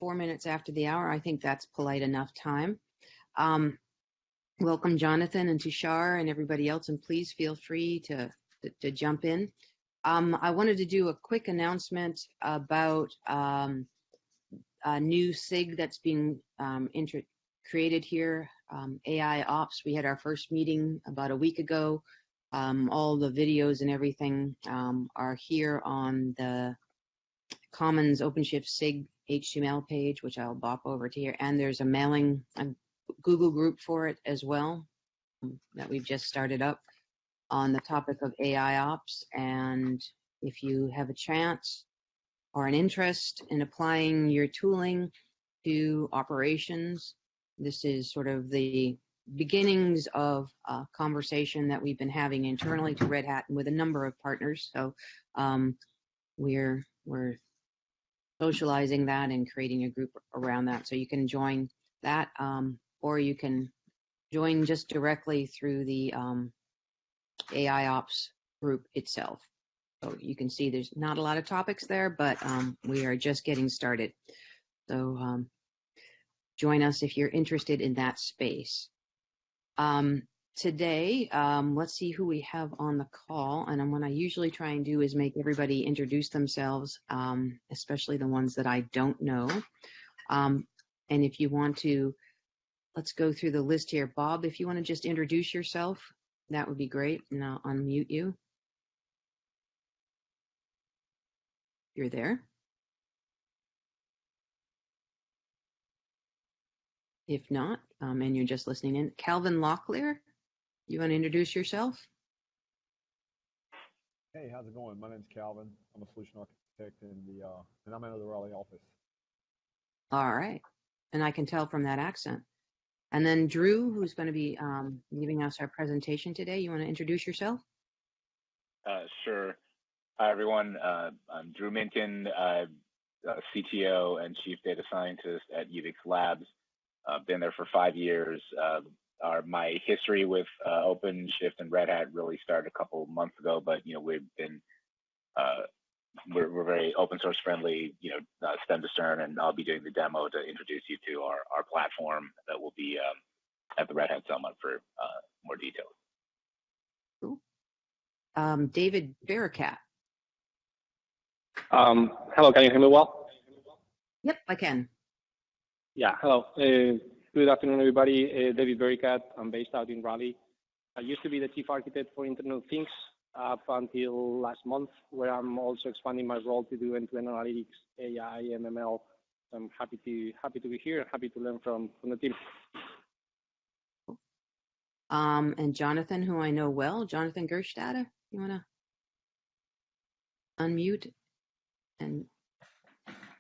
4 minutes after the hour. I think that's polite enough time. Welcome, Jonathan and Tushar and everybody else, and please feel free to jump in. I wanted to do a quick announcement about a new SIG that's being created here, AIOps. We had our first meeting about a week ago. All the videos and everything are here on the Commons OpenShift SIG HTML page, which I'll bop over to here. And there's a Google group for it as well that we've just started up on the topic of AIOps. And if you have a chance or an interest in applying your tooling to operations, this is sort of the beginnings of a conversation that we've been having internally to Red Hat and with a number of partners. So we're socializing that and creating a group around that. So you can join that, or you can join just directly through the AIOps group itself. So you can see there's not a lot of topics there, but we are just getting started. So join us if you're interested in that space. Today, let's see who we have on the call. And what I usually try and do is make everybody introduce themselves, especially the ones that I don't know. And if you want to, let's go through the list here. Bob, if you want to just introduce yourself, that would be great. And I'll unmute you. You're there. If not, and you're just listening in, Calvin Locklear, you want to introduce yourself? Hey, how's it going? My name's Calvin. I'm a solution architect and I'm out of the Raleigh office. All right, and I can tell from that accent. And then Drew, who's going to be giving us our presentation today. You want to introduce yourself? Sure. Hi, everyone. I'm Drew Minkin, CTO and Chief Data Scientist at UBIXLabs. Been there for 5 years. My history with OpenShift and Red Hat really started a couple months ago, but we've been we're very open source friendly, stem to stern, and I'll be doing the demo to introduce you to our platform that will be at the Red Hat Summit for more details. Cool. David Barakat. Hello, can you hear me well? Yep, I can. Yeah, hello. Good afternoon, everybody. David Barakat. I'm based out in Raleigh. I used to be the chief architect for Internet of Things up until last month, where I'm also expanding my role to do end-to-end analytics, AI, and ML. I'm happy to be here and happy to learn from the team. And Jonathan, who I know well, Jonathan Gerstadter, you want to unmute? And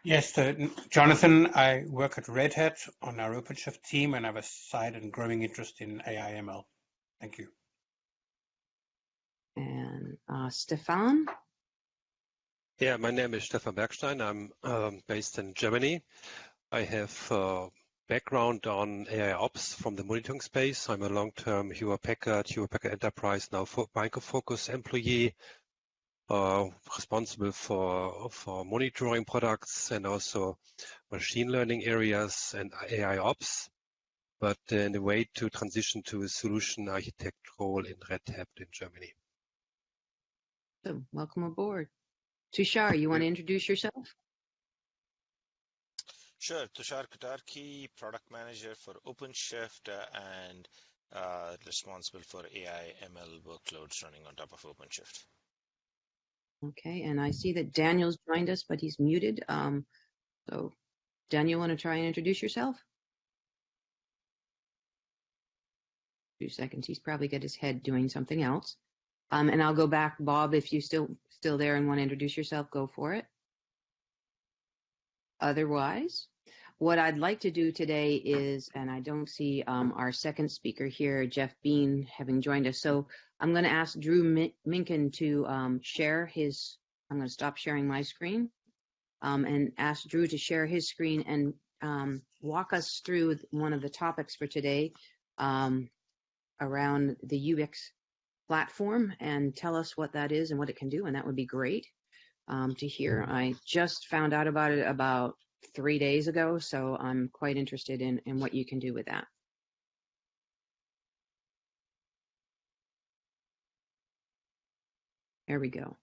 yes, Jonathan, I work at Red Hat on our OpenShift team, and I have a side and growing interest in AI ML. Thank you. And Stefan? Yeah, my name is Stefan Bergstein. I'm based in Germany. I have background on AIOps from the monitoring space. I'm a long-term Hewlett Packard Enterprise, now Micro Focus employee, responsible for monitoring products and also machine learning areas and AIOps, but in a way to transition to a solution architect role in Red Hat in Germany. So, welcome aboard. Tushar, you want to introduce yourself? Sure. Tushar Katarki, product manager for OpenShift and responsible for AI ML workloads running on top of OpenShift. Okay, and I see that Daniel's joined us, but he's muted. So, Daniel, want to try and introduce yourself? 2 seconds. He's probably got his head doing something else. And I'll go back, Bob, if you're still there and want to introduce yourself, go for it. Otherwise, what I'd like to do today is, and I don't see our second speaker here, Jeff Bean, having joined us. So I'm going to ask Drew Minkin to share his, I'm going to stop sharing my screen and ask Drew to share his screen and walk us through one of the topics for today around the UBIX platform and tell us what that is and what it can do, and that would be great to hear. I just found out about it about 3 days ago, so I'm quite interested in what you can do with that. There we go.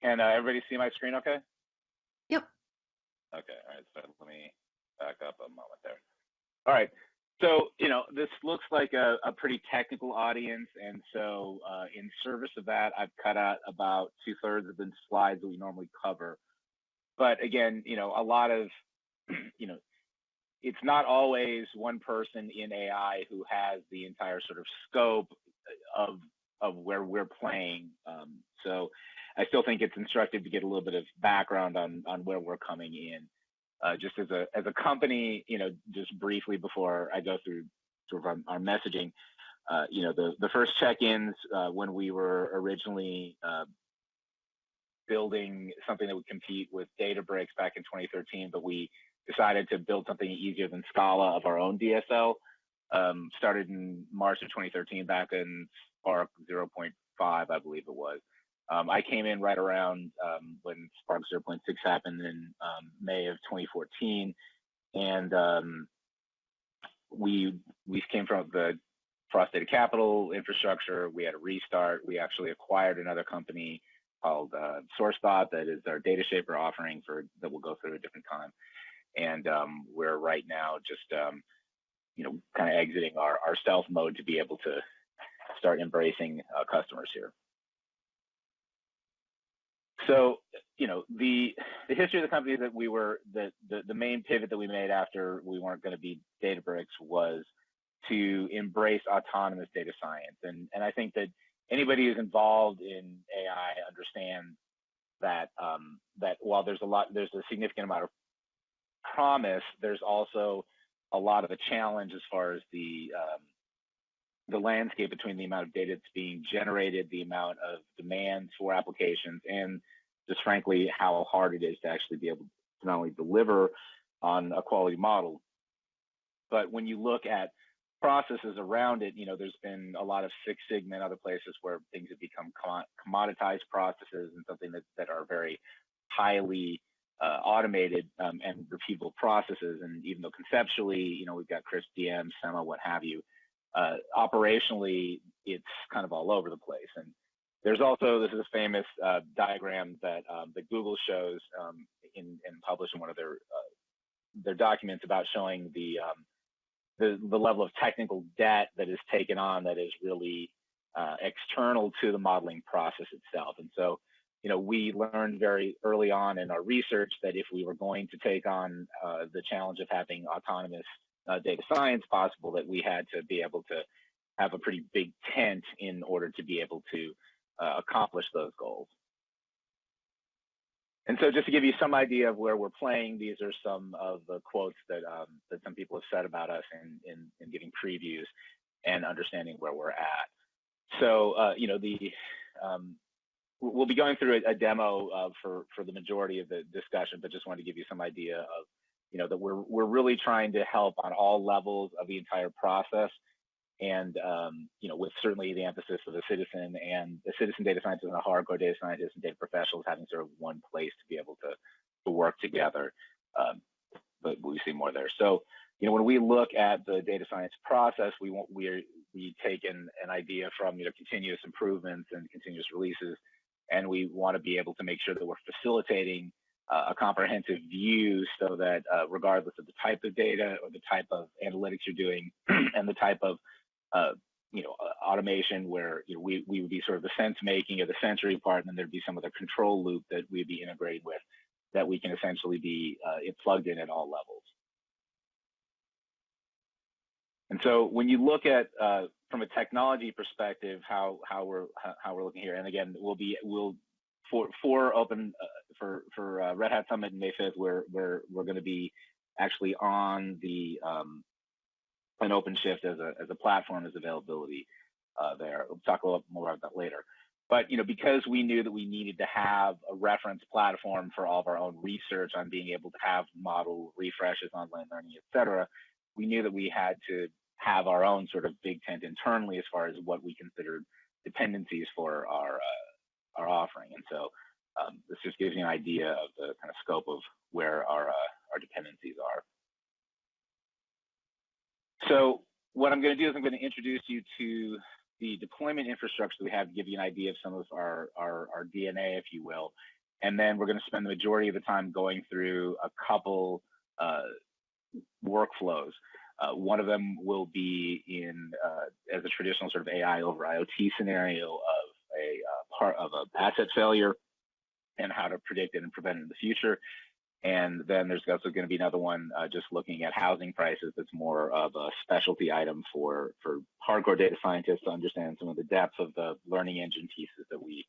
Can everybody see my screen okay? Yep. Okay, all right, so let me back up a moment there. All right, so, this looks like a pretty technical audience, and so in service of that, I've cut out about 2/3 of the slides that we normally cover. But again, a lot of, it's not always one person in AI who has the entire sort of scope of where we're playing. So I still think it's instructive to get a little bit of background on where we're coming in. Just as a company, just briefly before I go through sort of our messaging, the first check-ins when we were originally building something that would compete with Databricks back in 2013, but we decided to build something easier than Scala of our own DSL. Started in March of 2013, back in Spark 0.5, I believe it was. I came in right around when Spark 0.6 happened in May of 2014, and we came from the Frost Data Capital infrastructure. We had a restart. We actually acquired another company called SourceBot that is our data shaper offering that we'll go through at a different time. And we're right now just kind of exiting our stealth mode to be able to start embracing customers here. So, the history of the company that we were, the main pivot that we made after we weren't going to be Databricks was to embrace autonomous data science. And I think that anybody who's involved in AI understands that that while there's a significant amount of promise, there's also a lot of a challenge as far as the landscape between the amount of data that's being generated, the amount of demand for applications, and just frankly how hard it is to actually be able to not only deliver on a quality model, but when you look at processes around it, there's been a lot of Six Sigma and other places where things have become commoditized processes and something that are very highly automated and repeatable processes. And even though conceptually, we've got crisp DM, SEMA, what have you, operationally, it's kind of all over the place. And there's also, this is a famous diagram that Google shows and published in one of their documents about showing the level of technical debt that is taken on that is really external to the modeling process itself. And so, we learned very early on in our research that if we were going to take on the challenge of having autonomous data science possible, that we had to be able to have a pretty big tent in order to be able to accomplish those goals. And so just to give you some idea of where we're playing, these are some of the quotes that some people have said about us in giving previews and understanding where we're at. So, we'll be going through a demo for the majority of the discussion, but just wanted to give you some idea of, that we're really trying to help on all levels of the entire process. And, with certainly the emphasis of the citizen data scientist and the hardcore data scientists and data professionals having sort of one place to be able to work together. But we see more there. So, when we look at the data science process, we take an idea from, continuous improvements and continuous releases, and we want to be able to make sure that we're facilitating a comprehensive view so that regardless of the type of data or the type of analytics you're doing and the type of automation where we would be sort of the sense making or the sensory part, and then there'd be some of the control loop that we'd be integrated with, that we can essentially be plugged in at all levels. And so when you look at from a technology perspective how we're looking here, and again for Red Hat Summit in May 5th, we're going to be actually on the an OpenShift as a platform as availability there. We'll talk a little more about that later. But because we knew that we needed to have a reference platform for all of our own research on being able to have model refreshes, online learning, et cetera, we knew that we had to have our own sort of big tent internally as far as what we considered dependencies for our offering. And so this just gives you an idea of the kind of scope of where our dependencies are. So what I'm going to do is I'm going to introduce you to the deployment infrastructure that we have to give you an idea of some of our DNA, if you will. And then we're going to spend the majority of the time going through a couple workflows. One of them will be in as a traditional sort of AI over IoT scenario of a part of an asset failure and how to predict it and prevent it in the future. And then there's also going to be another one just looking at housing prices. That's more of a specialty item for hardcore data scientists to understand some of the depth of the learning engine pieces that we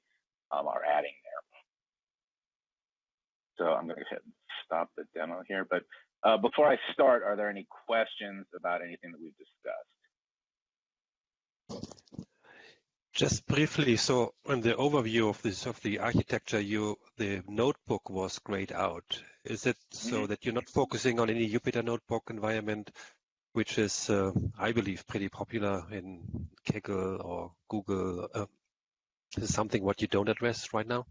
are adding there. So I'm going to hit stop the demo here. But before I start, are there any questions about anything that we've discussed? Just briefly, so in the overview of the architecture, the notebook was grayed out. Is it so that you're not focusing on any Jupyter notebook environment, which is, I believe, pretty popular in Kaggle or Google? Is something what you don't address right now?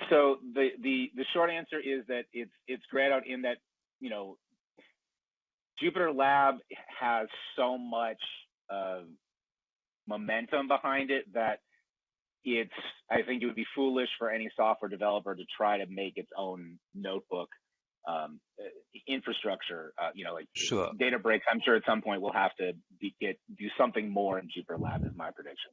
So the short answer is that it's grayed out in that, you know, UBIXLabs has so much momentum behind it that I think it would be foolish for any software developer to try to make its own notebook infrastructure. You know, like sure. Databricks, I'm sure at some point we'll have to do something more in UBIXLabs, is my prediction.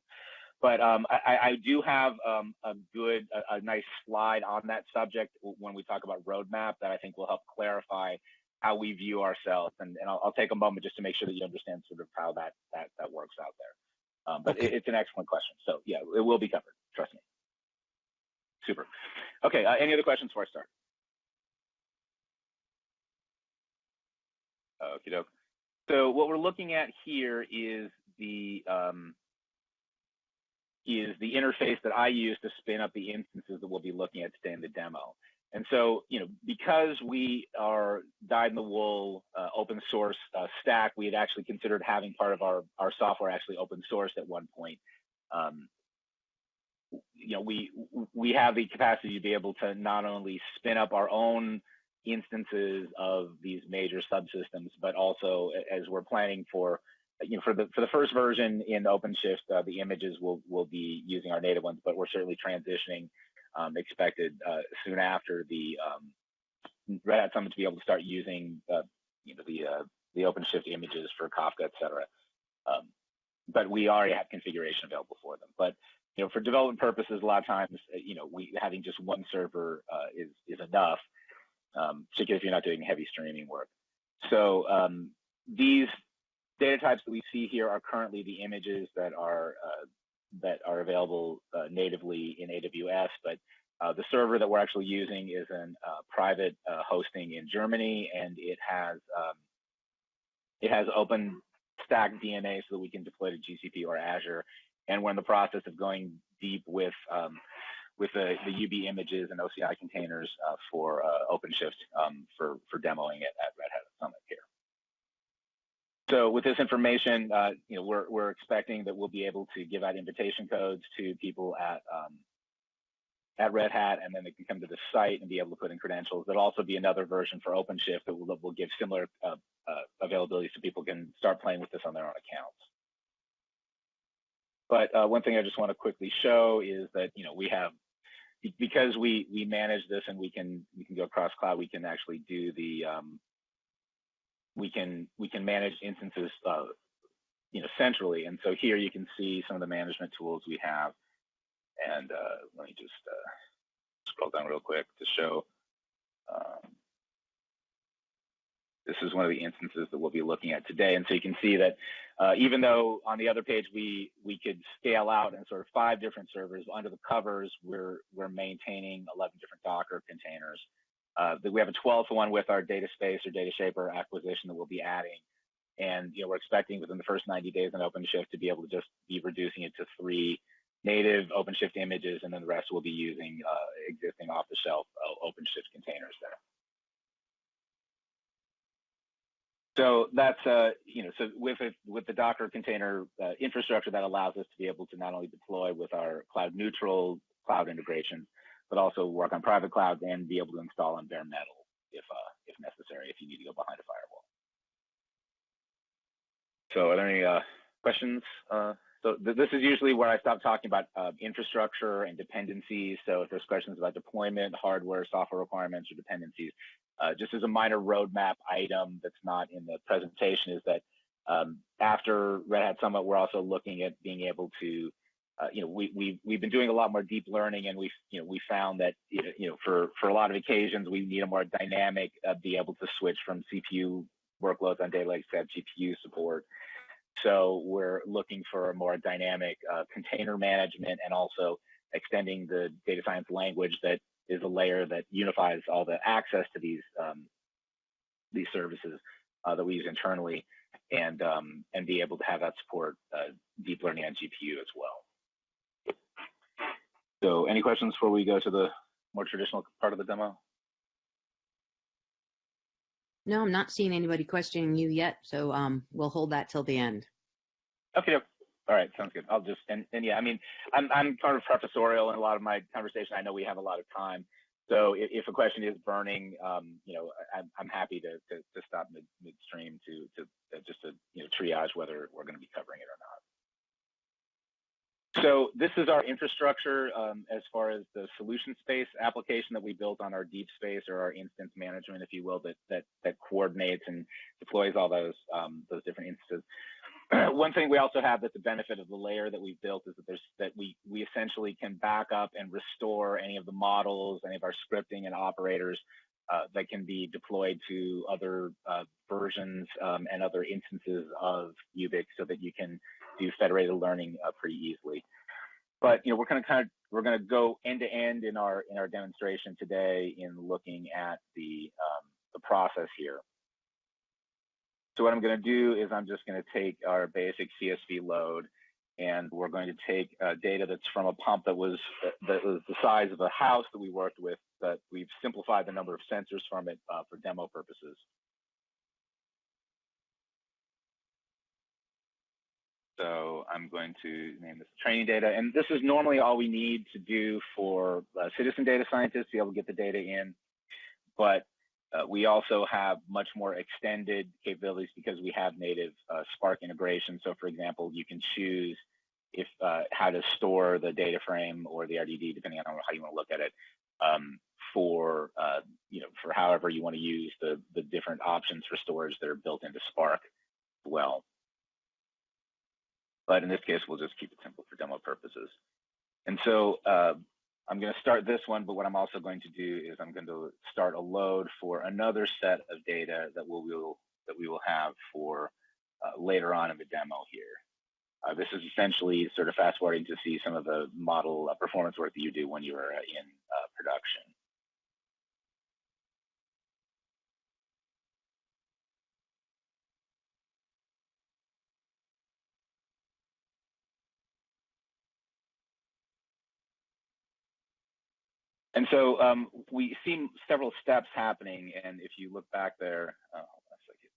But I do have a nice slide on that subject when we talk about roadmap that I think will help clarify how we view ourselves. And I'll take a moment just to make sure that you understand sort of how that works out there. But okay. It's an excellent question. So yeah, it will be covered. Trust me. Super. Okay. Any other questions before I start? Okie doke. So what we're looking at here is the interface that I use to spin up the instances that we'll be looking at today in the demo. And so, you know, because we are dyed-in-the-wool open source stack, we had actually considered having part of our software actually open sourced at one point. You know, we have the capacity to be able to not only spin up our own instances of these major subsystems, but also as we're planning for, you know, for the first version in OpenShift, the images will be using our native ones, but we're certainly transitioning. Expected soon after the Red Hat Summit to be able to start using you know, the OpenShift images for Kafka, et cetera. But we already have configuration available for them. But you know, for development purposes, a lot of times, you know, having just one server is enough, particularly if you're not doing heavy streaming work. So these data types that we see here are currently the images that are available natively in AWS, but the server that we're actually using is in private hosting in Germany, and it has OpenStack DNA so that we can deploy to GCP or Azure. And we're in the process of going deep with the UB images and OCI containers for OpenShift for demoing it at Red Hat Summit here. So with this information, you know, we're expecting that we'll be able to give out invitation codes to people at Red Hat, and then they can come to the site and be able to put in credentials. There'll also be another version for OpenShift that will give similar availability so people can start playing with this on their own accounts. But one thing I just want to quickly show is that, you know, we have, because we manage this and we can go across cloud, we can actually do the we can manage instances, you know, centrally. And so here you can see some of the management tools we have. And let me just scroll down real quick to show. This is one of the instances that we'll be looking at today. And so you can see that even though on the other page we could scale out in sort of 5 different servers, under the covers we're maintaining 11 different Docker containers. We have a 12th one with our data space or data shaper acquisition that we'll be adding. And you know, we're expecting within the first 90 days on OpenShift to be able to just be reducing it to 3 native OpenShift images, and then the rest will be using existing off-the-shelf OpenShift containers there. So that's you know, so with the Docker container infrastructure, that allows us to be able to not only deploy with our cloud neutral cloud integration, but also work on private clouds and be able to install on bare metal if necessary, if you need to go behind a firewall. So are there any questions? So this is usually where I stop talking about infrastructure and dependencies. So if there's questions about deployment, hardware, software requirements, or dependencies, just as a minor roadmap item that's not in the presentation is that after Red Hat Summit, we're also looking at being able to, we've been doing a lot more deep learning, and we found that for a lot of occasions we need a more dynamic, be able to switch from CPU workloads on data lakes to have GPU support. So we're looking for a more dynamic container management, and also extending the data science language that is a layer that unifies all the access to these services that we use internally, and be able to have that support deep learning on GPU as well. So any questions before we go to the more traditional part of the demo? No, I'm not seeing anybody questioning you yet, so we'll hold that till the end. Okay. All right, sounds good. I'll just and yeah, I mean, I'm kind of professorial in a lot of my conversation. I know we have a lot of time, so if a question is burning, I'm happy to stop midstream to triage whether we're going to be covering it or not. So this is our infrastructure as far as the solution space application that we built on our deep space, or our instance management, if you will, that coordinates and deploys all those different instances. One thing we also have that's the benefit of the layer that we've built is that we essentially can back up and restore any of the models, any of our scripting and operators that can be deployed to other versions and other instances of UBIX, so that you can do federated learning pretty easily. But we're going to go end to end in our demonstration today in looking at the process here. So what I'm going to do is I'm just going to take our basic CSV load, and we're going to take data that's from a pump that was the size of a house that we worked with, but we've simplified the number of sensors from it for demo purposes. So I'm going to name this training data, and this is normally all we need to do for citizen data scientists to be able to get the data in, but we also have much more extended capabilities because we have native Spark integration. So for example, you can choose how to store the data frame or the RDD, depending on how you want to look at it, for however you want to use the different options for storage that are built into Spark as well. But in this case, we'll just keep it simple for demo purposes. And so I'm going to start this one, but what I'm also going to do is I'm going to start a load for another set of data that we will have for later on in the demo here. This is essentially sort of fast forwarding to see some of the model performance work that you do when you are in production. And so we see several steps happening, and if you look back there, hold on a second.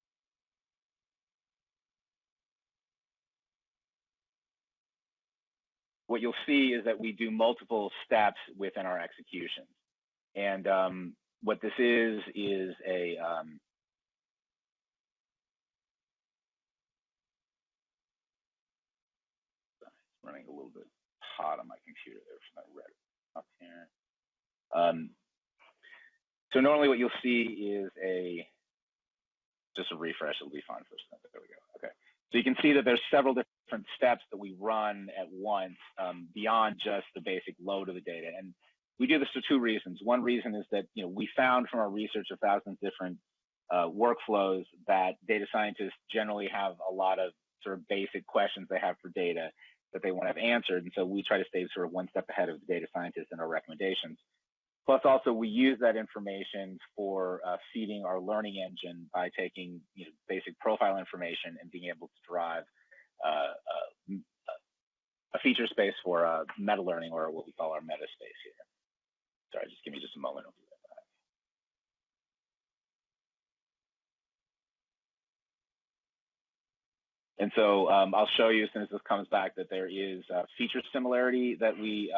What you'll see is that we do multiple steps within our execution. And what this is a it's running a little bit hot on my computer there for my red up here. So normally what you'll see is just a refresh. It'll be fine for a second. There we go. Okay. So you can see that there's several different steps that we run at once beyond just the basic load of the data. And we do this for two reasons. One reason is that we found from our research of thousands of different workflows that data scientists generally have a lot of sort of basic questions they have for data that they want to have answered. And so we try to stay sort of one step ahead of the data scientists in our recommendations. Plus, also, we use that information for feeding our learning engine by taking basic profile information and being able to drive a feature space for meta learning, or what we call our meta space here. Sorry, just give me just a moment. And so I'll show you as soon as this comes back that there is feature similarity that we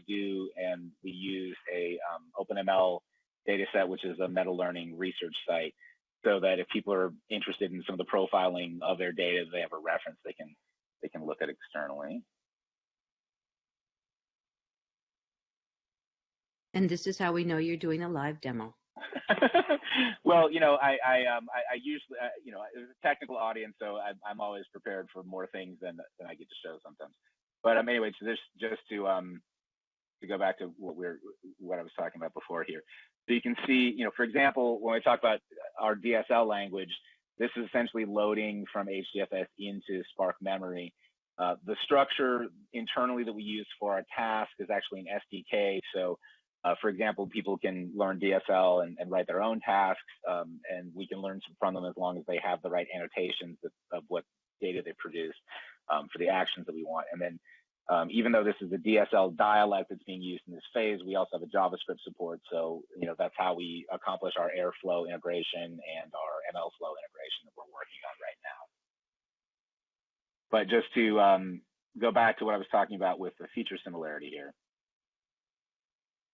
do, and we use a OpenML data set, which is a meta learning research site, so that if people are interested in some of the profiling of their data, they have a reference they can look at externally. And this is how we know you're doing a live demo. Well, you know, I usually, you know, it's a technical audience, so I'm always prepared for more things than I get to show sometimes. But anyway, so this just to go back to what I was talking about before here. So you can see, you know, for example, when we talk about our DSL language, this is essentially loading from HDFS into Spark memory. The structure internally that we use for our task is actually an SDK. So for example, people can learn DSL and write their own tasks, and we can learn from them as long as they have the right annotations of what data they produce for the actions that we want. And then even though this is a DSL dialect that's being used in this phase, we also have a JavaScript support. So, you know, that's how we accomplish our Airflow integration and our MLflow integration that we're working on right now. But just to go back to what I was talking about with the feature similarity here.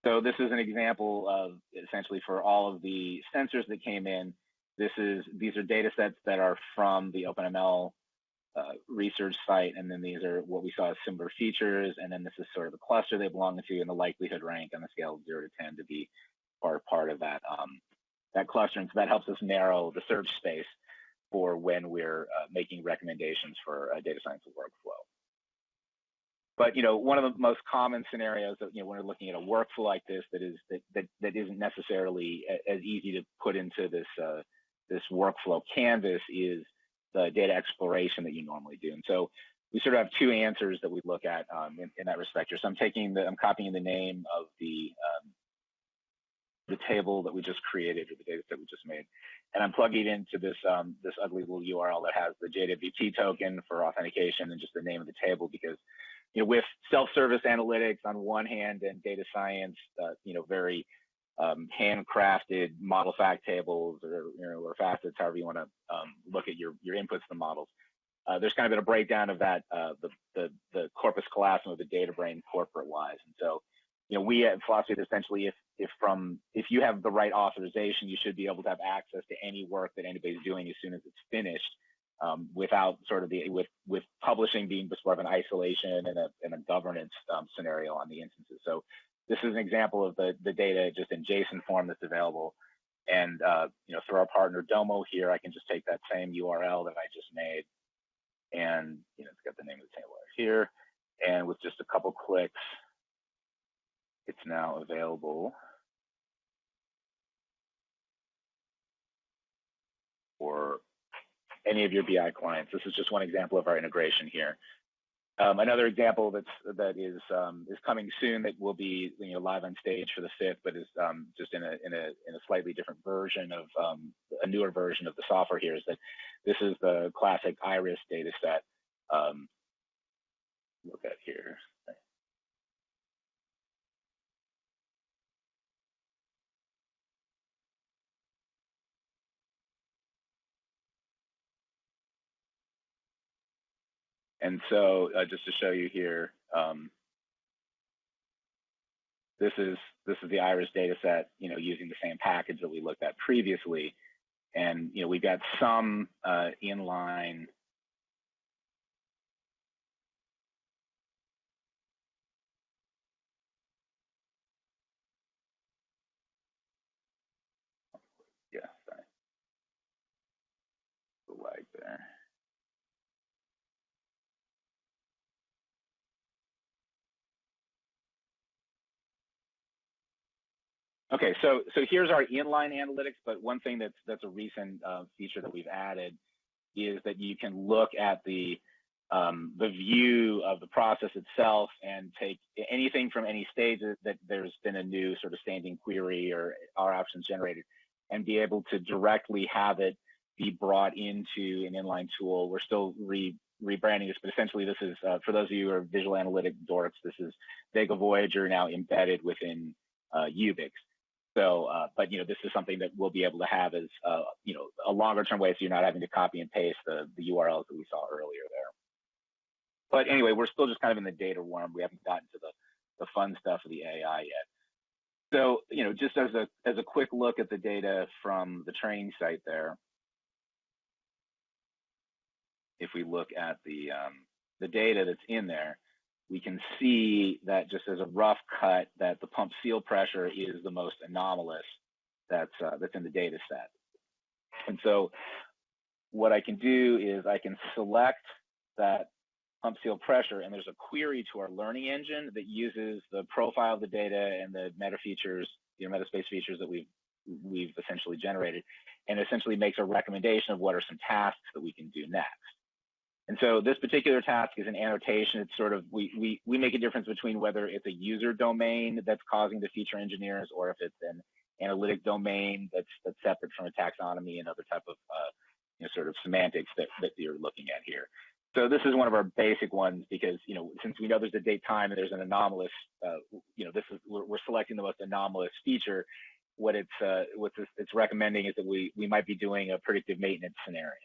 So this is an example of essentially for all of the sensors that came in. These are data sets that are from the OpenML research site, and then these are what we saw as similar features, and then this is sort of the cluster they belong to and the likelihood rank on a scale of 0 to 10 to be part of that that cluster. And so that helps us narrow the search space for when we're making recommendations for a data science workflow. But, you know, one of the most common scenarios that, you know, when we're looking at a workflow like this that isn't necessarily as easy to put into this this workflow canvas is the data exploration that you normally do. And so we sort of have two answers that we look at in that respect here. So I'm copying the name of the table that we just created, or the data set we just made, and I'm plugging it into this this ugly little URL that has the JWT token for authentication and just the name of the table, because, you know, with self-service analytics on one hand and data science, you know, very handcrafted model fact tables, or, you know, or facets, however you want to look at your inputs to the models. There's kind of been a breakdown of that, the corpus callosum of the data brain corporate-wise. And so, you know, we at philosophy that essentially if you have the right authorization, you should be able to have access to any work that anybody's doing as soon as it's finished, without sort of with publishing being just sort of an isolation and a governance scenario on the instances. So this is an example of the data just in JSON form that's available. And, you know, through our partner Domo here, I can just take that same URL that I just made, and, you know, it's got the name of the table right here. And with just a couple clicks, it's now available for any of your BI clients. This is just one example of our integration here. Another example that is coming soon that will be, you know, live on stage for the 5th, but is just in a slightly different version of a newer version of the software here, is that this is the classic iris data set. Look at here. And so just to show you here, this is the iris data set, you know, using the same package that we looked at previously. And, you know, we've got some inline the lag there. Okay, so here's our inline analytics, but one thing that's a recent feature that we've added is that you can look at the view of the process itself and take anything from any stage that there's been a new sort of standing query or our options generated, and be able to directly have it be brought into an inline tool. We're still rebranding this, but essentially this is, for those of you who are visual analytic dorks, this is Vega Voyager now embedded within UBIX. So, but this is something that we'll be able to have as a longer term way, so you're not having to copy and paste the URLs that we saw earlier there. But anyway, we're still just kind of in the data worm. We haven't gotten to the fun stuff of the AI yet. So, just as a quick look at the data from the training site there, if we look at the data that's in there, we can see that just as a rough cut that the pump seal pressure is the most anomalous that's in the data set. And so what I can do is I can select that pump seal pressure, and there's a query to our learning engine that uses the profile of the data and the meta features, metaspace features that we've essentially generated, and essentially makes a recommendation of what are some tasks that we can do next. And so this particular task is an annotation. It's sort of, we make a difference between whether it's a user domain that's causing the feature engineers, or if it's an analytic domain that's separate from a taxonomy and other type of sort of semantics that you're looking at here. So this is one of our basic ones because, since we know there's a date time and there's an anomalous, we're selecting the most anomalous feature. What it's recommending is that we might be doing a predictive maintenance scenario.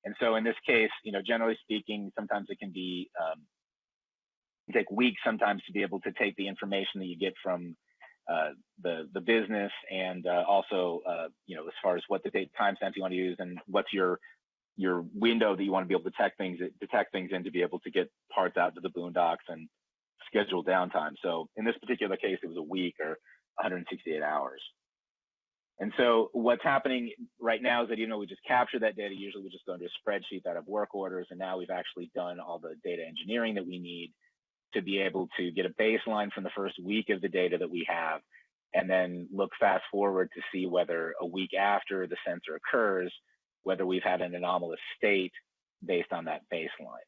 And so in this case, generally speaking, sometimes it can be take weeks sometimes to be able to take the information that you get from the business, and also as far as what the date timestamp you want to use and what's your window that you want to be able to detect things in to be able to get parts out to the boondocks and schedule downtime. So in this particular case, it was a week or 168 hours. And so what's happening right now is that even though we just capture that data, usually we just go into a spreadsheet that have work orders, and now we've actually done all the data engineering that we need to be able to get a baseline from the first week of the data that we have, and then look fast forward to see whether a week after the sensor occurs, whether we've had an anomalous state based on that baseline.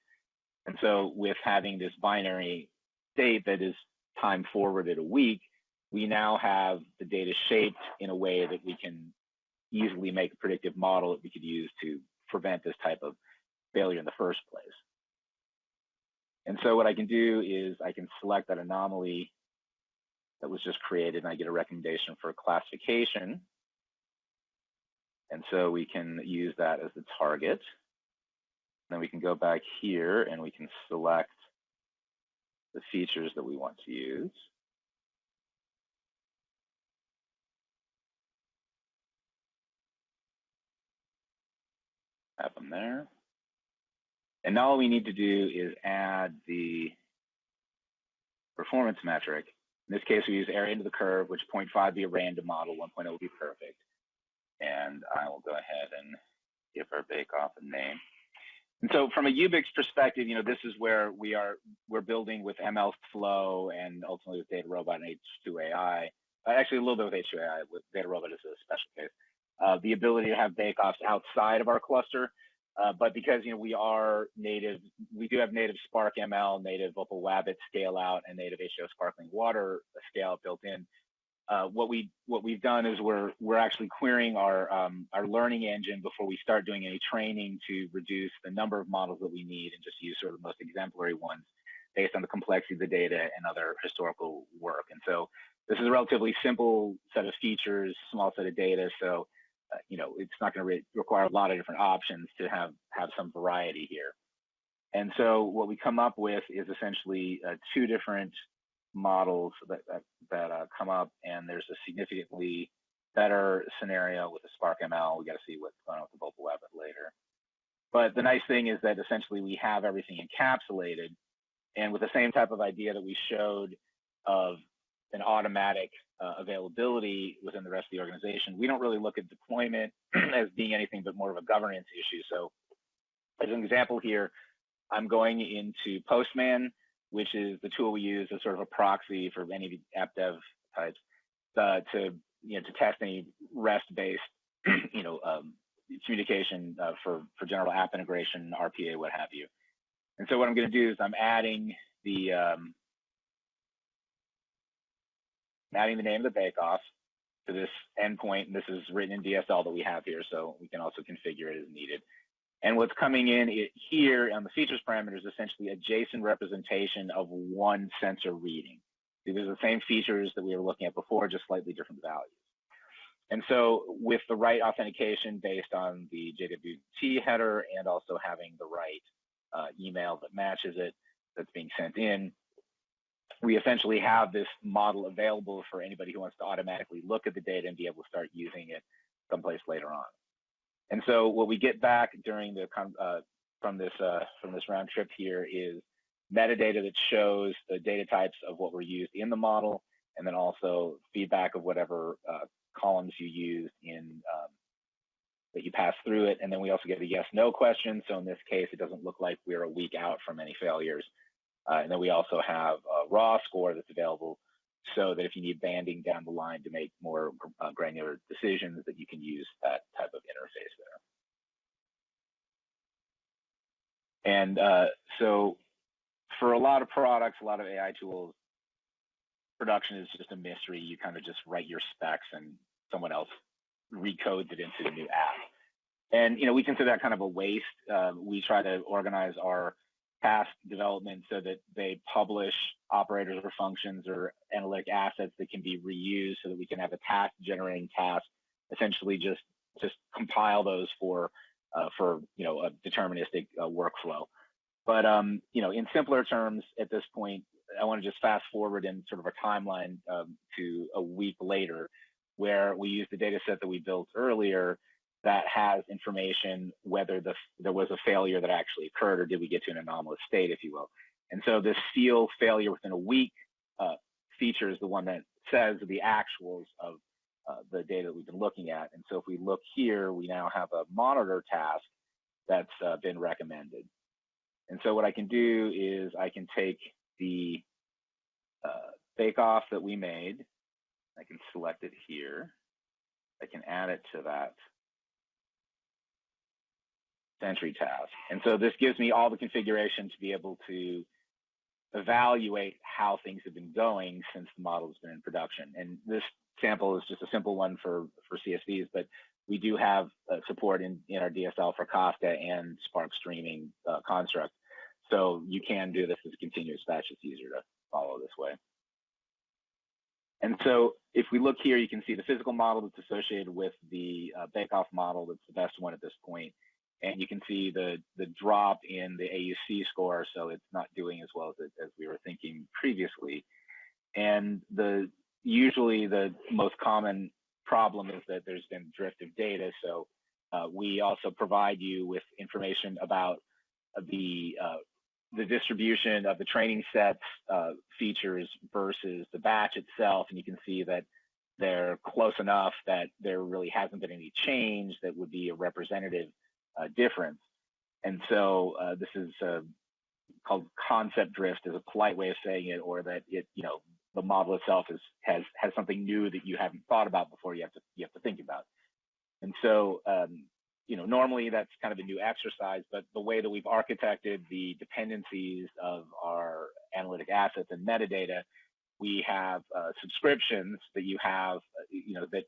And so with having this binary state that is time forwarded a week, we now have the data shaped in a way that we can easily make a predictive model that we could use to prevent this type of failure in the first place. And so what I can do is I can select that anomaly that was just created, and I get a recommendation for classification. And so we can use that as the target. Then we can go back here and we can select the features that we want to use. Have them there. And now all we need to do is add the performance metric. In this case, we use area under the curve, which 0.5 be a random model, 1.0 will be perfect. And I will go ahead and give our bake-off a name. And so from a UBIX perspective, this is where we're building with ML Flow and ultimately with Data Robot and H2AI. Actually, a little bit with H2AI, with Data Robot is a special case. The ability to have bake-offs outside of our cluster, but because we are native, we do have native Spark ML, native Opal Wabbit scale out, and native H2O sparkling water scale out built in. What we've done is we're actually querying our learning engine before we start doing any training to reduce the number of models that we need and just use sort of the most exemplary ones based on the complexity of the data and other historical work. And so this is a relatively simple set of features, small set of data. So it's not going to require a lot of different options to have some variety here. And so what we come up with is essentially two different models that come up, and there's a significantly better scenario with the Spark ML. We got to see what's going on with the Opal Wabbit later. But the nice thing is that essentially we have everything encapsulated, and with the same type of idea that we showed of an automatic availability within the rest of the organization, we don't really look at deployment as being anything but more of a governance issue. So as an example here, I'm going into Postman, which is the tool we use as sort of a proxy for any app dev types to test any REST-based communication for general app integration, RPA, what have you. And so what I'm going to do is I'm adding the name of the bake-off to this endpoint, and this is written in DSL that we have here, so we can also configure it as needed. And what's coming in here on the features parameter is essentially a JSON representation of one sensor reading. These are the same features that we were looking at before, just slightly different values. And so with the right authentication based on the JWT header and also having the right email that matches it that's being sent in, we essentially have this model available for anybody who wants to automatically look at the data and be able to start using it someplace later on. And so what we get back during the from this round trip here is metadata that shows the data types of what were used in the model, and then also feedback of whatever columns you used in that you pass through it. And then we also get a yes/no question. So in this case, it doesn't look like we're a week out from any failures. And then we also have a raw score that's available so that if you need banding down the line to make more granular decisions, that you can use that type of interface there. And so for a lot of products, a lot of AI tools, production is just a mystery. You kind of just write your specs and someone else recodes it into the new app. And, we consider that kind of a waste. We try to organize our task development so that they publish operators or functions or analytic assets that can be reused so that we can have a task generating task, essentially just compile those for a deterministic workflow. But, in simpler terms at this point, I want to just fast forward in sort of a timeline to a week later, where we use the data set that we built earlier that has information whether there was a failure that actually occurred or did we get to an anomalous state, if you will. And so this seal failure within a week feature is the one that says the actuals of the data that we've been looking at. And so if we look here, we now have a monitor task that's been recommended. And so what I can do is I can take the bake-off that we made. I can select it here. I can add it to that Sentry task. And so this gives me all the configuration to be able to evaluate how things have been going since the model has been in production. And this sample is just a simple one for CSVs, but we do have support in our DSL for Kafka and Spark streaming construct. So you can do this as a continuous batch. It's easier to follow this way. And so if we look here, you can see the physical model that's associated with the bake-off model. That's the best one at this point. And you can see the drop in the AUC score. So it's not doing as well as we were thinking previously. And usually the most common problem is that there's been drift of data. So we also provide you with information about the distribution of the training sets features versus the batch itself. And you can see that they're close enough that there really hasn't been any change that would be a representative difference. And so this is called concept drift, is a polite way of saying it, or that the model itself has something new that you haven't thought about before. You have to think about. And so normally that's kind of a new exercise, but the way that we've architected the dependencies of our analytic assets and metadata, we have subscriptions that you have,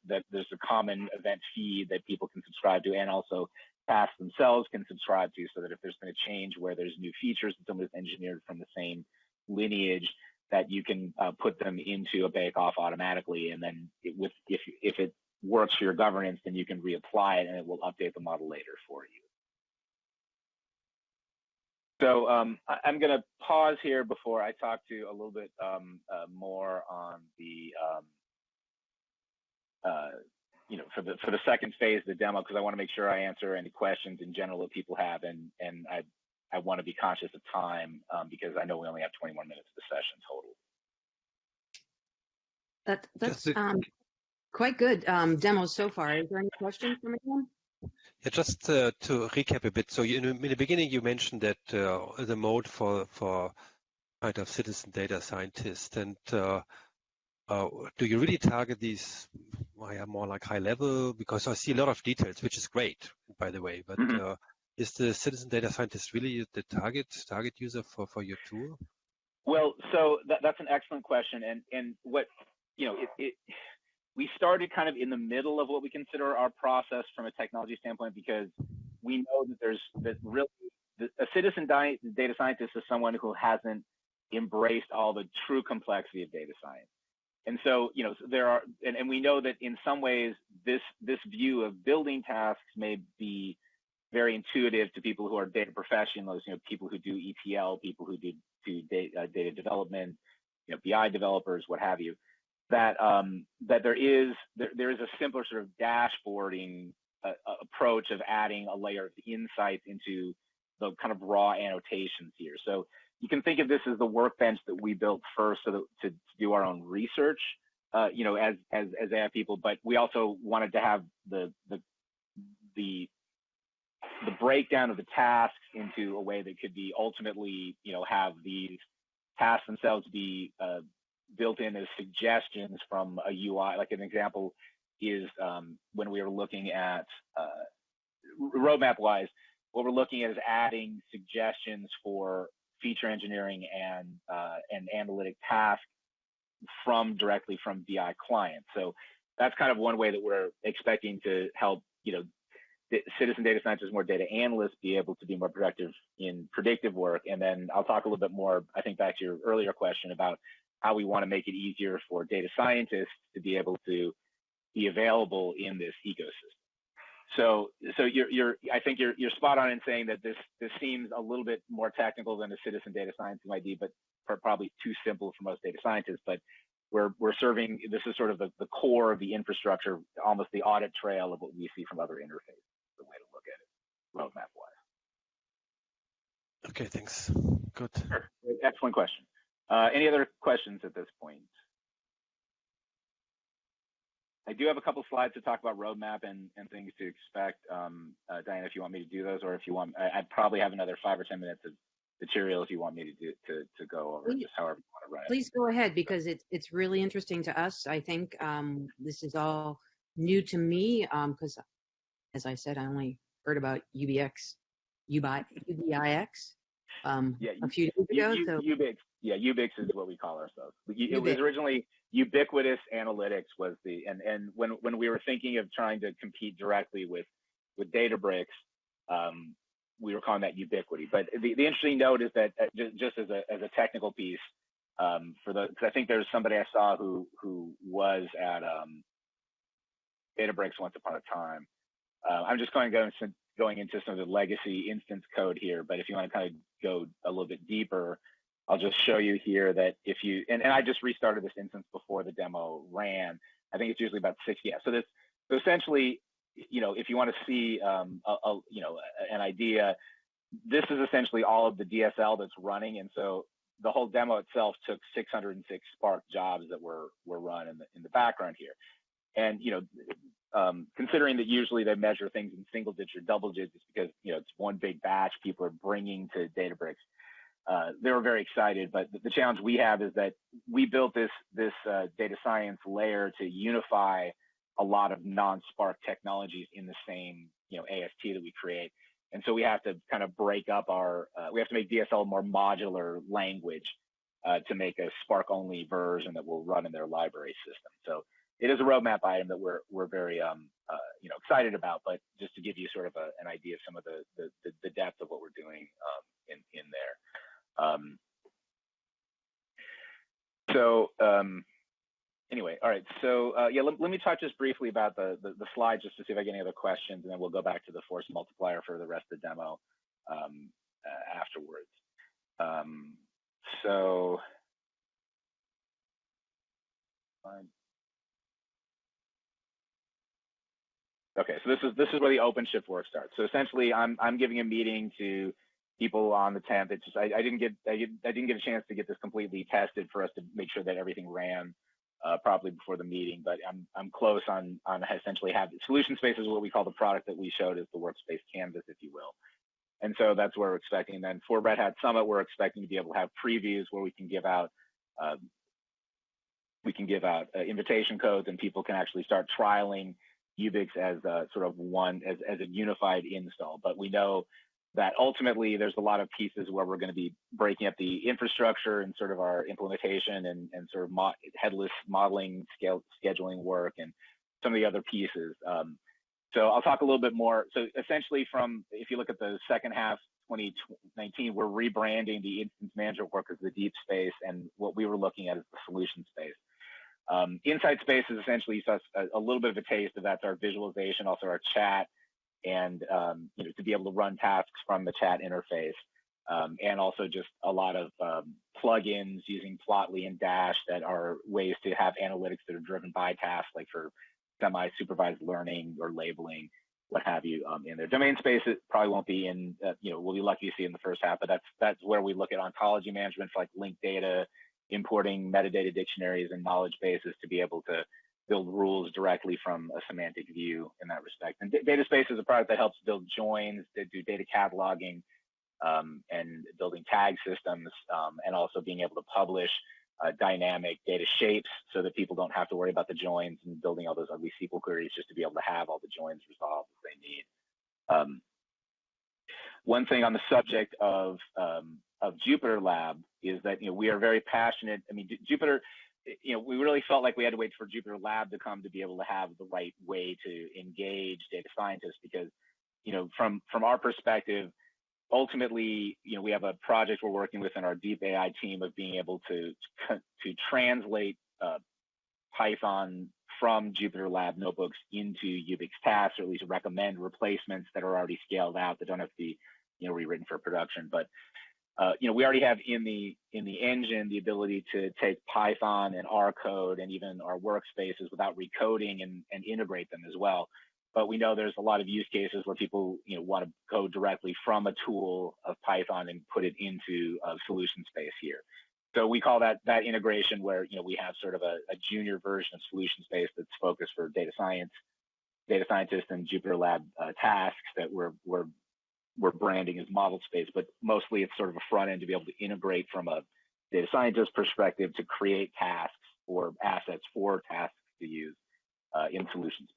that there's a common event feed that people can subscribe to, and also tasks themselves can subscribe to, so that if there's been a change where there's new features that somebody's engineered from the same lineage, that you can put them into a bake-off automatically, and then if it works for your governance, then you can reapply it and it will update the model later for you. So I'm going to pause here before I talk to a little bit more on the, for the second phase of the demo, because I want to make sure I answer any questions in general that people have, and I want to be conscious of time because I know we only have 21 minutes of the session total. That's quite good demos so far. Is there any questions from anyone? Yeah, just to recap a bit. So in the beginning, you mentioned that the mode for kind of citizen data scientist, and do you really target these more like high level? Because I see a lot of details, which is great, by the way. But is the citizen data scientist really the target user for your tool? Well, so that's an excellent question, and what we started kind of in the middle of what we consider our process from a technology standpoint, because we know that a citizen data scientist is someone who hasn't embraced all the true complexity of data science. And so, you know, there are, and we know that in some ways, this view of building tasks may be very intuitive to people who are data professionals, you know, people who do ETL, people who do data development, you know, BI developers, what have you. That that there is a simpler sort of dashboarding approach of adding a layer of insights into the kind of raw annotations here. So you can think of this as the workbench that we built first so that, to do our own research, you know, as AI people. But we also wanted to have the breakdown of the tasks into a way that could be ultimately, you know, have these tasks themselves be built in as suggestions from a UI. Like an example is when we were looking at roadmap-wise, what we're looking at is adding suggestions for feature engineering and analytic tasks directly from BI clients. So that's kind of one way that we're expecting to help, you know, citizen data scientists, more data analysts be able to be more productive in predictive work. And then I'll talk a little bit more, I think, back to your earlier question about how we want to make it easier for data scientists to be able to be available in this ecosystem. So I think you're spot on in saying that this seems a little bit more technical than a citizen data scientist might be, but probably too simple for most data scientists. But we're serving, this is sort of the core of the infrastructure, almost the audit trail of what we see from other interfaces, the way to look at it, roadmap-wise. Okay, thanks. Good. Sure. Excellent question. Any other questions at this point? I do have a couple slides to talk about roadmap and things to expect. Diane, if you want me to do those, or if you want, I'd probably have another 5 or 10 minutes of material if you want me to do to go over, just however you want to run it. Please go ahead, because it's really interesting to us. I think this is all new to me because, as I said, I only heard about UBIX a few days ago. UBIX, yeah, UBIX is what we call ourselves. It was originally Ubiquitous Analytics was the, and when we were thinking of trying to compete directly with Databricks, we were calling that Ubiquity. But the interesting note is that just as a technical piece, because I think there's somebody I saw who was at Databricks once upon a time. I'm just going into some of the legacy instance code here, but if you want to kind of go a little bit deeper, I'll just show you here that if you, and I just restarted this instance before the demo ran. I think it's usually about 60. Yeah. So essentially, you know, if you want to see, you know, an idea, this is essentially all of the DSL that's running. And so the whole demo itself took 606 Spark jobs that were run in the background here. And, you know, considering that usually they measure things in single digits or double digits because, you know, it's one big batch people are bringing to Databricks. They were very excited, but the challenge we have is that we built this data science layer to unify a lot of non-Spark technologies in the same, you know, AST that we create. And so we have to kind of break up we have to make DSL a more modular language to make a Spark-only version that will run in their library system. So it is a roadmap item that we're very you know, excited about, but just to give you sort of an idea of some of the depth of what we're doing in there. Anyway, all right. So yeah, let me talk just briefly about the slides just to see if I get any other questions, and then we'll go back to the force multiplier for the rest of the demo afterwards. Okay, so this is where the OpenShift work starts. So essentially, I'm giving a meeting to people on the 10th. It's just I didn't get a chance to get this completely tested for us to make sure that everything ran properly before the meeting. But I'm close on essentially have solution space is what we call the product that we showed as the workspace canvas, if you will. And so that's where we're expecting. And then for Red Hat Summit, we're expecting to be able to have previews where we can give out invitation codes, and people can actually start trialing UBIX as sort of as a unified install. But we know that ultimately there's a lot of pieces where we're going to be breaking up the infrastructure and sort of our implementation and sort of headless modeling, scheduling work, and some of the other pieces. So I'll talk a little bit more. So essentially if you look at the second half 2019, we're rebranding the instance management work as the deep space, and what we were looking at is the solution space. Insight space is essentially a little bit of a taste of that's our visualization, also our chat, and to be able to run tasks from the chat interface, and also just a lot of plugins using Plotly and Dash that are ways to have analytics that are driven by tasks, like for semi-supervised learning or labeling, what have you, in there. Domain space, it probably won't be in, we'll be lucky to see in the first half, but that's where we look at ontology management for like linked data, importing metadata dictionaries and knowledge bases to be able to build rules directly from a semantic view in that respect. And data space is a product that helps build joins, that do data cataloging, and building tag systems, and also being able to publish dynamic data shapes so that people don't have to worry about the joins and building all those ugly SQL queries just to be able to have all the joins resolved as they need. One thing on the subject of UBIXLabs is that we are very passionate. I mean, Jupyter, we really felt like we had to wait for UBIXLabs to come to be able to have the right way to engage data scientists because, from our perspective, ultimately, we have a project we're working with in our deep AI team of being able to translate Python from JupyterLab notebooks into UBIX tasks, or at least recommend replacements that are already scaled out that don't have to be rewritten for production. But we already have in the engine the ability to take Python and R code and even our workspaces without recoding and integrate them as well. But we know there's a lot of use cases where people want to go directly from a tool of Python and put it into a solution space here. So we call that integration where we have sort of a junior version of solution space that's focused for data scientists and JupyterLab tasks that we're branding as model space, but mostly it's sort of a front end to be able to integrate from a data scientist perspective to create tasks or assets for tasks to use in solution space.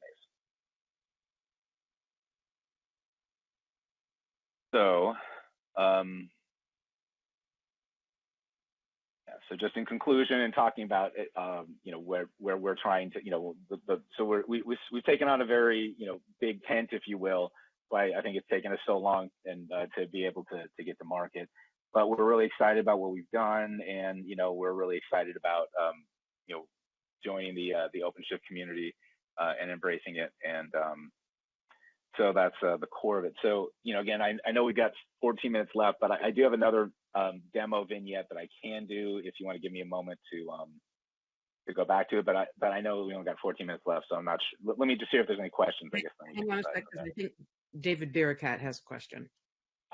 So, so just in conclusion and talking about it, where we're trying to, so we've taken on a very, big tent, if you will. Why I think it's taken us so long and to be able to get to market. But we're really excited about what we've done, and we're really excited about joining the OpenShift community and embracing it. And so that's the core of it. So again, I know we've got 14 minutes left, but I do have another demo vignette that I can do if you want to give me a moment to go back to it. But I know we only got 14 minutes left, so I'm not sure. Let me just see if there's any questions. I guess. Hang on a second, because I think David Barakat has a question.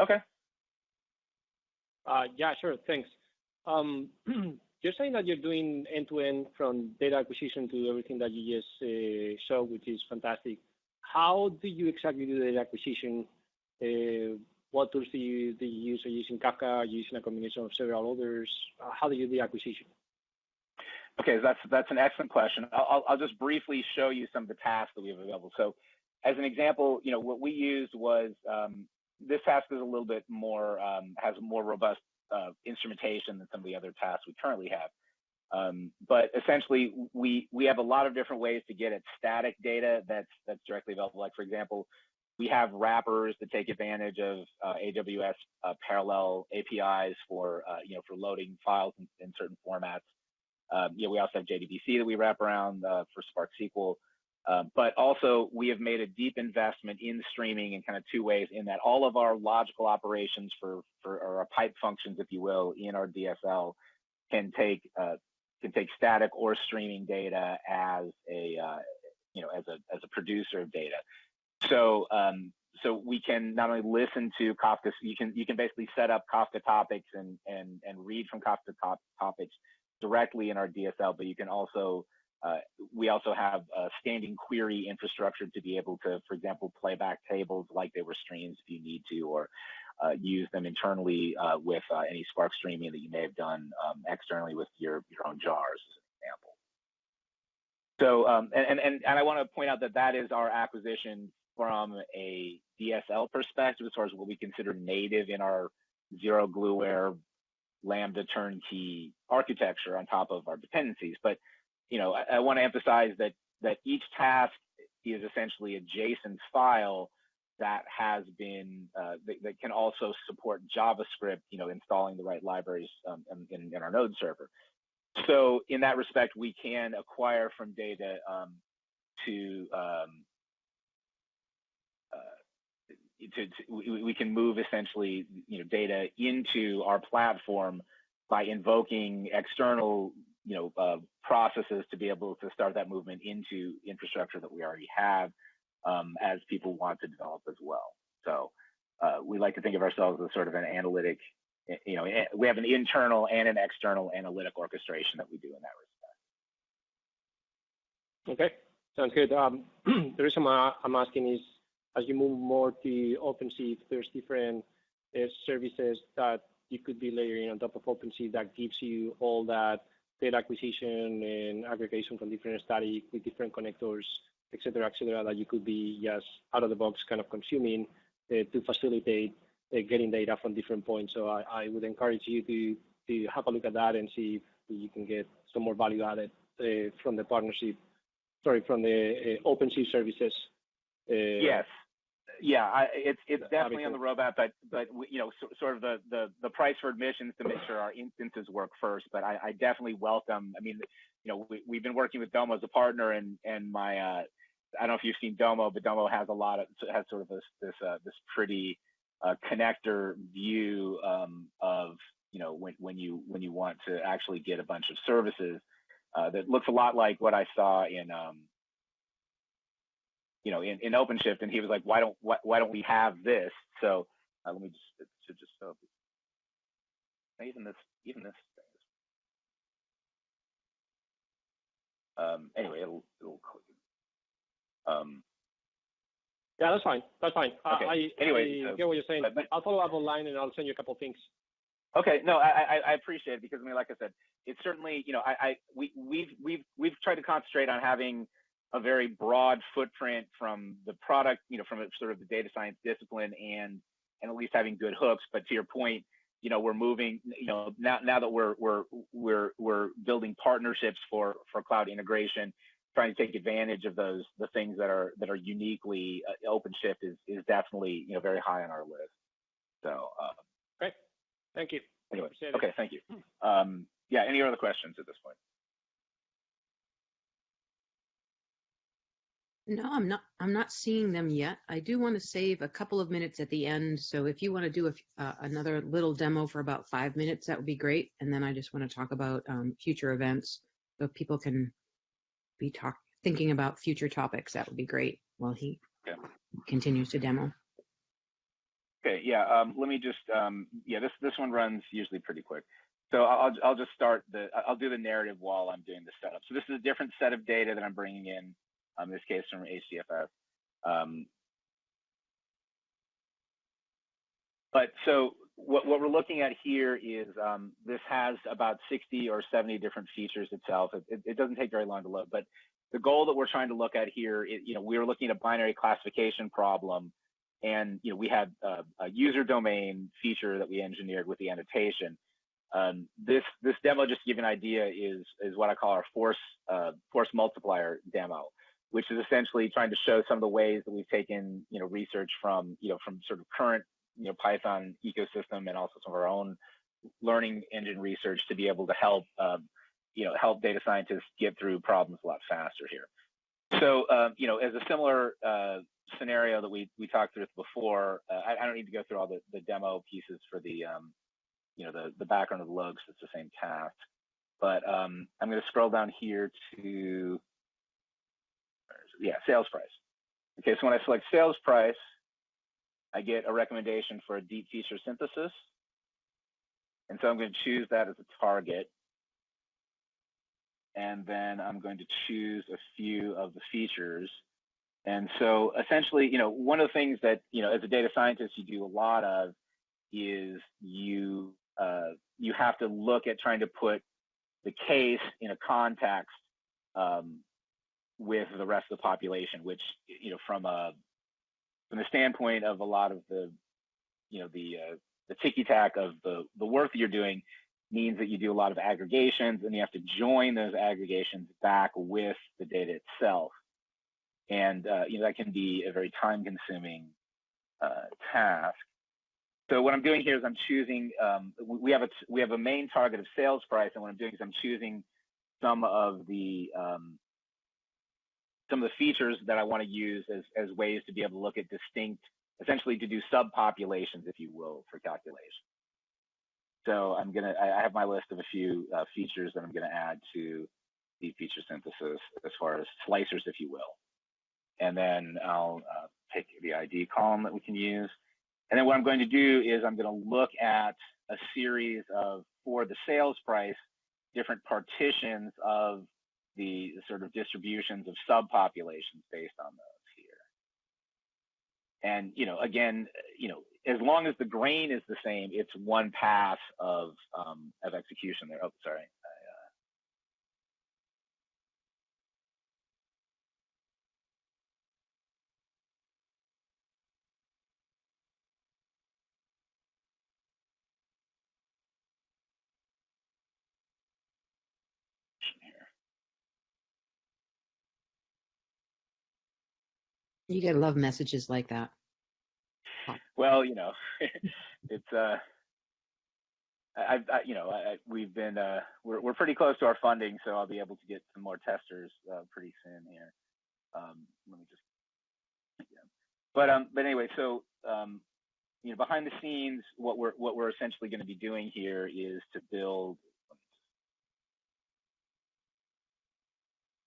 Okay. Yeah, sure. Thanks. You're saying that you're doing end-to-end from data acquisition to everything that you just showed, which is fantastic. How do you exactly do data acquisition? What tools do you use? Are you using Kafka? Are you using a combination of several others? How do you do the acquisition? Okay, that's an excellent question. I'll just briefly show you some of the tasks that we have available. So, as an example, what we used was this task is a little bit more has more robust instrumentation than some of the other tasks we currently have. But essentially, we have a lot of different ways to get at static data that's directly available. Like, for example, we have wrappers that take advantage of AWS parallel APIs for loading files in certain formats. We also have JDBC that we wrap around for Spark SQL. But also, we have made a deep investment in streaming in kind of two ways, in that all of our logical operations for our pipe functions, if you will, in our DSL can take static or streaming data as a producer of data. So we can not only listen to Kafka, you can basically set up Kafka topics and read from Kafka topics directly in our DSL, but you can also we also have a standing query infrastructure to be able to, for example, play back tables like they were streams if you need to, or use them internally with any Spark streaming that you may have done externally with your own jars, as an example. So, and I want to point out that is our acquisition from a DSL perspective, as far as what we consider native in our zero glueware Lambda turnkey architecture on top of our dependencies. But I want to emphasize that each task is essentially a JSON file that has been that can also support JavaScript, installing the right libraries in our Node server. So in that respect, we can acquire from data we can move essentially data into our platform by invoking external processes to be able to start that movement into infrastructure that we already have, as people want to develop as well. So we like to think of ourselves as sort of an analytic, we have an internal and an external analytic orchestration that we do in that respect. Okay, sounds good. The reason I'm asking is, as you move more to OpenShift, there's different services that you could be layering on top of OpenShift that gives you all that data acquisition and aggregation from different static with different connectors, et cetera, that you could be just out of the box kind of consuming to facilitate getting data from different points. So I would encourage you to have a look at that and see if you can get some more value added from the from the OpenShift services. Yes. Yeah, it's definitely on the roadmap, but sort of the price for admissions to make sure our instances work first. But I definitely welcome. I mean, we've been working with Domo as a partner, and my I don't know if you've seen Domo, but Domo has sort of this pretty connector view of when you want to actually get a bunch of services that looks a lot like what I saw in in OpenShift, and he was like, why don't we have this? So let me just even this anyway, it'll yeah, that's fine. Okay. I get what you're saying. But I'll follow up online and I'll send you a couple of things. Okay, no, I appreciate it, because I mean, like I said, it's certainly we've tried to concentrate on having a very broad footprint from the product, from sort of the data science discipline, and at least having good hooks. But to your point, we're moving, now that we're building partnerships for cloud integration, trying to take advantage of the things that are uniquely OpenShift is definitely very high on our list. So great, thank you. Anyway, okay, thank you. Yeah, any other questions at this point? No, I'm not seeing them yet. I do want to save a couple of minutes at the end. So if you want to do another little demo for about 5 minutes, that would be great. And then I just want to talk about future events, so people can be thinking about future topics. That would be great while he continues to demo. Okay, yeah. Let me just this one runs usually pretty quick. So I'll just start I'll do the narrative while I'm doing the setup. So this is a different set of data that I'm bringing in this case from HDFS. But so what we're looking at here is this has about 60 or 70 different features itself. It doesn't take very long to load, but the goal that we're trying to look at here is, we were looking at a binary classification problem, and we had a user domain feature that we engineered with the annotation. This demo, just to give you an idea, is what I call our force multiplier demo, which is essentially trying to show some of the ways that we've taken research from sort of current Python ecosystem, and also some of our own learning engine research, to be able to help help data scientists get through problems a lot faster here. So as a similar scenario that we talked through before, I don't need to go through all the demo pieces for the the background of the log, because it's the same task. But I'm going to scroll down here to sales price. Okay, so when I select sales price, I get a recommendation for a deep feature synthesis. And so I'm going to choose that as a target. And then I'm going to choose a few of the features. And so essentially, one of the things that, as a data scientist, you do a lot of is you have to look at trying to put the case in a context with the rest of the population, which, from the standpoint of a lot of the ticky-tack of the work that you're doing, means that you do a lot of aggregations, and you have to join those aggregations back with the data itself. And that can be a very time-consuming task. So what I'm doing here is I'm choosing, we have a main target of sales price, and what I'm doing is I'm choosing some of the features that I want to use as ways to be able to look at distinct, essentially to do subpopulations, if you will, for calculation. So I have my list of a few features that I'm gonna add to the feature synthesis as far as slicers, if you will. And then I'll pick the ID column that we can use. And then what I'm going to do is I'm going to look at a series of, for the sales price, different partitions of the sort of distributions of subpopulations based on those here. And, again, as long as the grain is the same, it's one pass of execution there. Oh, sorry. You gotta love messages like that. Well, it's we've been we're pretty close to our funding, so I'll be able to get some more testers pretty soon here. Let me just, but anyway, so behind the scenes, what we're essentially going to be doing here is to build.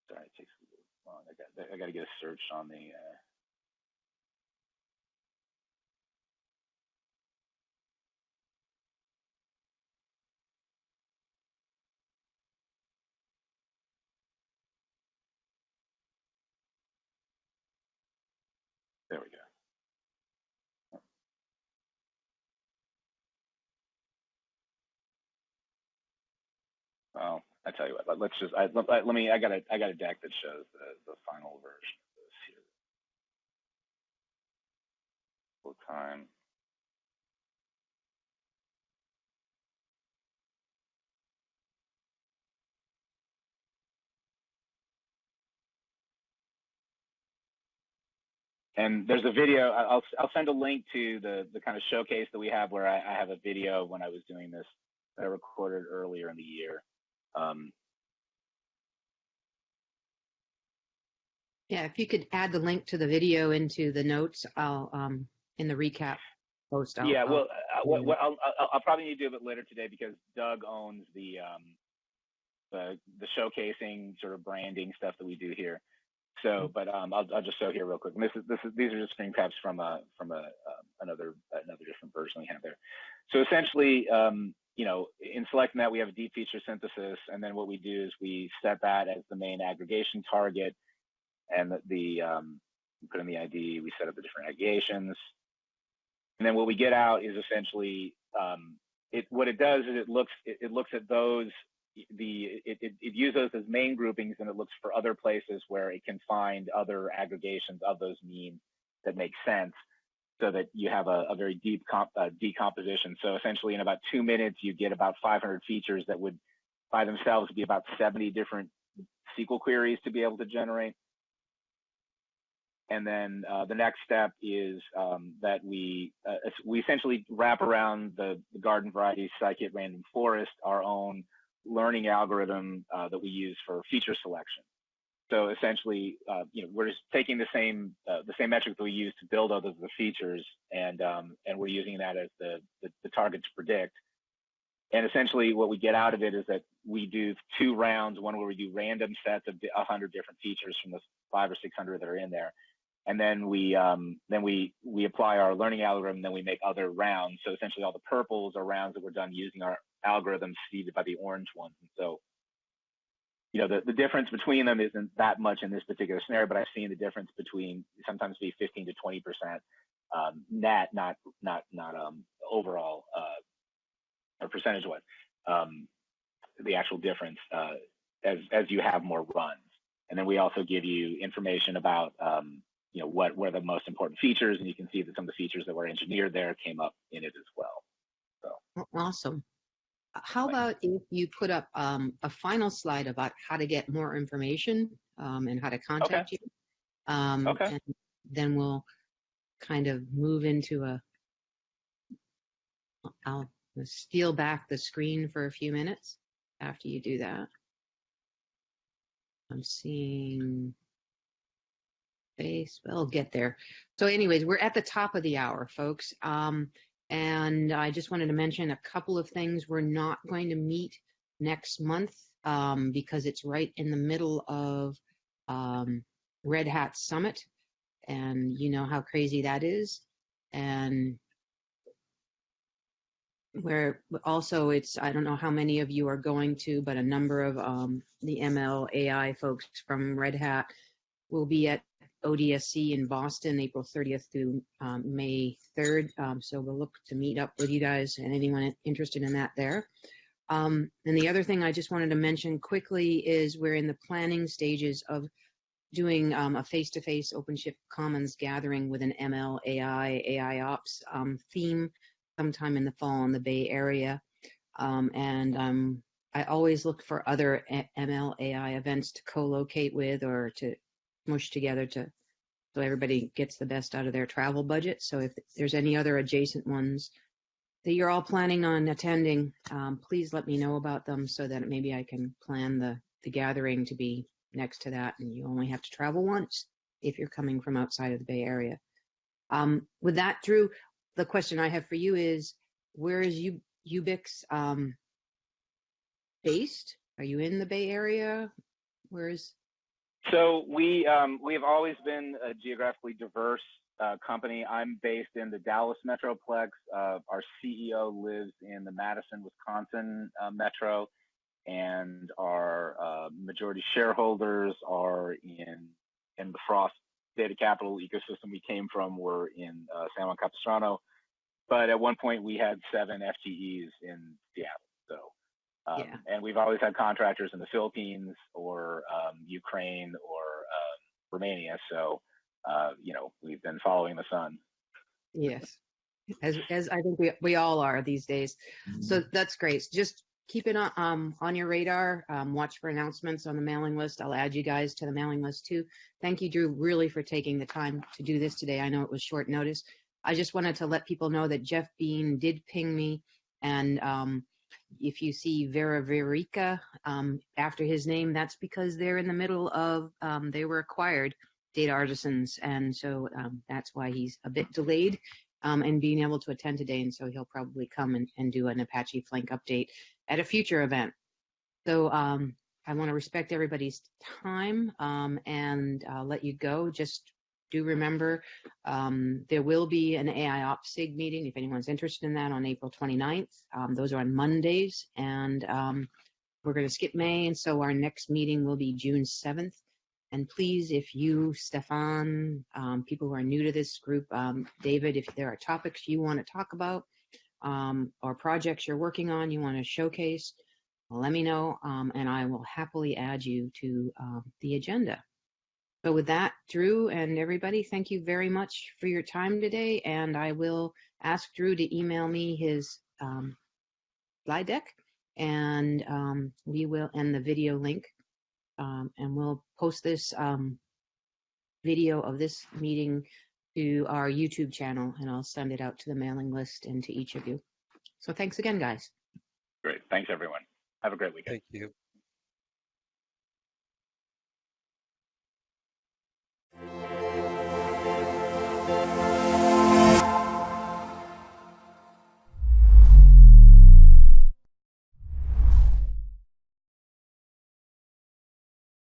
Sorry, it takes a little long. I got to get a search on the. There we go. Well, I tell you what. Let's just. I got a deck that shows the final version of this here. Full time. And there's a video. I'll send a link to the kind of showcase that we have, where I have a video when I was doing this that I recorded earlier in the year. Yeah, if you could add the link to the video into the notes, I'll in the recap post. I'll probably need to do it a bit later today, because Doug owns the showcasing sort of branding stuff that we do here. So, but I'll just show here real quick. And these are just screen caps from another different version we have there. So essentially, in selecting that, we have a deep feature synthesis, and then what we do is we set that as the main aggregation target, and we put in the ID. We set up the different aggregations, and then what we get out is essentially what it does is it looks at those. It uses those as main groupings, and it looks for other places where it can find other aggregations of those means that make sense, so that you have a very deep decomposition. So essentially, in about 2 minutes, you get about 500 features that would by themselves be about 70 different SQL queries to be able to generate. And then the next step is that we essentially wrap around the garden variety scikit random forest our own learning algorithm that we use for feature selection. So essentially, we're just taking the same metric that we use to build all of the features, and we're using that as the target to predict. And essentially, what we get out of it is that we do 2 rounds, one where we do random sets of 100 different features from the 500 or 600 that are in there, and then we apply our learning algorithm, and then we make other rounds. So essentially, all the purples are rounds that were done using our algorithm seeded by the orange ones. And so, the difference between them isn't that much in this particular scenario, but I've seen the difference between sometimes be 15 to 20% net, not overall or percentage wise, the actual difference as you have more runs. And then we also give you information about what were the most important features, and you can see that some of the features that were engineered there came up in it as well. So awesome. How about if you put up a final slide about how to get more information and how to contact you? And then we'll kind of move into I'll steal back the screen for a few minutes after you do that. I'm seeing face. We'll get there. So anyways, we're at the top of the hour, folks. And I just wanted to mention a couple of things. We're not going to meet next month because it's right in the middle of Red Hat Summit. And you know how crazy that is. And where also I don't know how many of you are going to, but a number of the ML AI folks from Red Hat will be at ODSC in Boston, April 30th through May 3rd. So we'll look to meet up with you guys and anyone interested in that there. And the other thing I just wanted to mention quickly is we're in the planning stages of doing a face-to-face OpenShift Commons gathering with an ML AI AIOps theme sometime in the fall in the Bay Area. I always look for other ML AI events to co-locate with or to smush together so everybody gets the best out of their travel budget. So if there's any other adjacent ones that you're all planning on attending, please let me know about them so that maybe I can plan the gathering to be next to that, and you only have to travel once if you're coming from outside of the Bay Area. With that, Drew, the question I have for you is, where is UBIX based? Are you in the Bay Area? Where is? So we have always been a geographically diverse company. I'm based in the Dallas Metroplex. Our CEO lives in the Madison, Wisconsin metro, and our majority shareholders are in the Frost data capital ecosystem we came from. Were in San Juan Capistrano, but at one point we had 7 FTEs in Seattle. So. And we've always had contractors in the Philippines or Ukraine or Romania. So, we've been following the sun. Yes, as I think we all are these days. So that's great. Just keep it on your radar. Watch for announcements on the mailing list. I'll add you guys to the mailing list too. Thank you, Drew, really for taking the time to do this today. I know it was short notice. I just wanted to let people know that Jeff Bean did ping me, and if you see Vera Verica after his name, that's because they're in the middle of, they were acquired, Data Artisans, and so that's why he's a bit delayed in being able to attend today, and so he'll probably come and do an Apache Flink update at a future event. So I want to respect everybody's time and let you go. Just do remember there will be an AIOps SIG meeting if anyone's interested in that on April 29th. Those are on Mondays, and we're going to skip May, and so our next meeting will be June 7th. And please, if you, Stefan, people who are new to this group, David, if there are topics you want to talk about or projects you're working on you want to showcase, let me know, and I will happily add you to the agenda. So with that, Drew and everybody, thank you very much for your time today, and I will ask Drew to email me his slide deck, and we will end the video link, and we'll post this video of this meeting to our YouTube channel, and I'll send it out to the mailing list and to each of you. So thanks again, guys. Great. Thanks, everyone. Have a great weekend. Thank you.